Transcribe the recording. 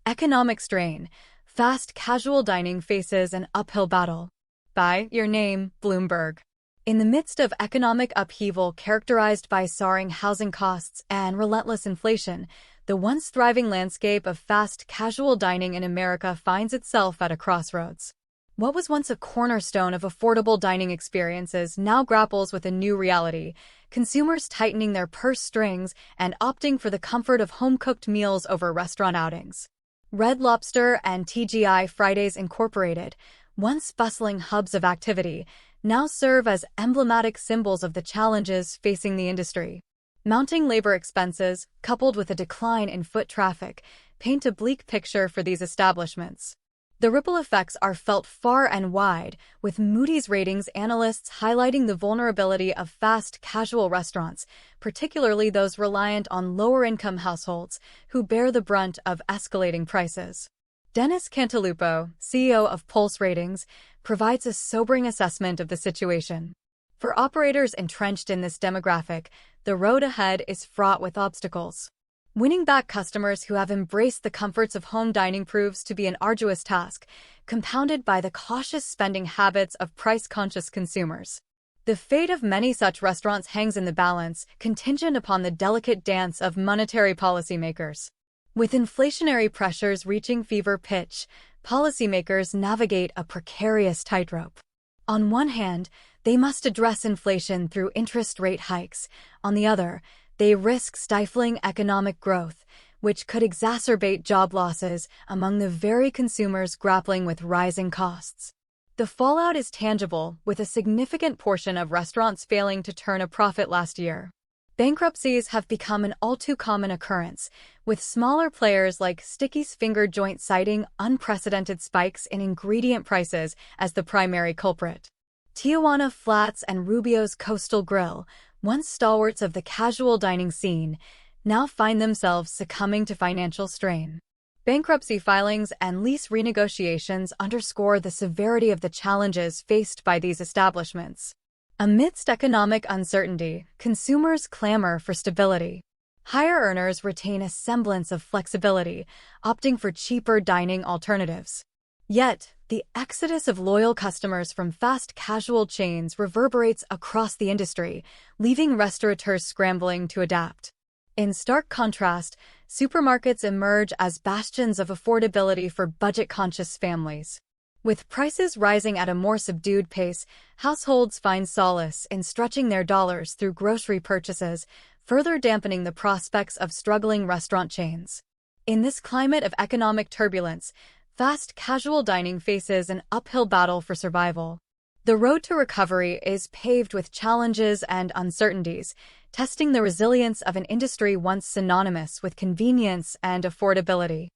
Economic strain. Fast casual dining faces an uphill battle. By your name, Bloomberg. In the midst of economic upheaval characterized by soaring housing costs and relentless inflation, the once thriving landscape of fast casual dining in America finds itself at a crossroads. What was once a cornerstone of affordable dining experiences now grapples with a new reality, consumers tightening their purse strings and opting for the comfort of home-cooked meals over restaurant outings. Red Lobster and TGI Fridays Incorporated, once bustling hubs of activity, now serve as emblematic symbols of the challenges facing the industry. Mounting labor expenses, coupled with a decline in foot traffic, paint a bleak picture for these establishments. The ripple effects are felt far and wide, with Moody's ratings analysts highlighting the vulnerability of fast casual restaurants, particularly those reliant on lower-income households, who bear the brunt of escalating prices. Dennis Cantalupo, CEO of Pulse Ratings, provides a sobering assessment of the situation. For operators entrenched in this demographic, the road ahead is fraught with obstacles. Winning back customers who have embraced the comforts of home dining proves to be an arduous task, compounded by the cautious spending habits of price-conscious consumers. The fate of many such restaurants hangs in the balance, contingent upon the delicate dance of monetary policymakers. With inflationary pressures reaching fever pitch, policymakers navigate a precarious tightrope. On one hand, they must address inflation through interest rate hikes. On the other, they risk stifling economic growth, which could exacerbate job losses among the very consumers grappling with rising costs. The fallout is tangible, with a significant portion of restaurants failing to turn a profit last year. Bankruptcies have become an all-too-common occurrence, with smaller players like Sticky's Finger Joint citing unprecedented spikes in ingredient prices as the primary culprit. Tijuana Flats and Rubio's Coastal Grill, once stalwarts of the casual dining scene, now find themselves succumbing to financial strain. Bankruptcy filings and lease renegotiations underscore the severity of the challenges faced by these establishments. Amidst economic uncertainty, consumers clamor for stability. Higher earners retain a semblance of flexibility, opting for cheaper dining alternatives. Yet, the exodus of loyal customers from fast casual chains reverberates across the industry, leaving restaurateurs scrambling to adapt. In stark contrast, supermarkets emerge as bastions of affordability for budget-conscious families. With prices rising at a more subdued pace, households find solace in stretching their dollars through grocery purchases, further dampening the prospects of struggling restaurant chains. In this climate of economic turbulence, fast casual dining faces an uphill battle for survival. The road to recovery is paved with challenges and uncertainties, testing the resilience of an industry once synonymous with convenience and affordability.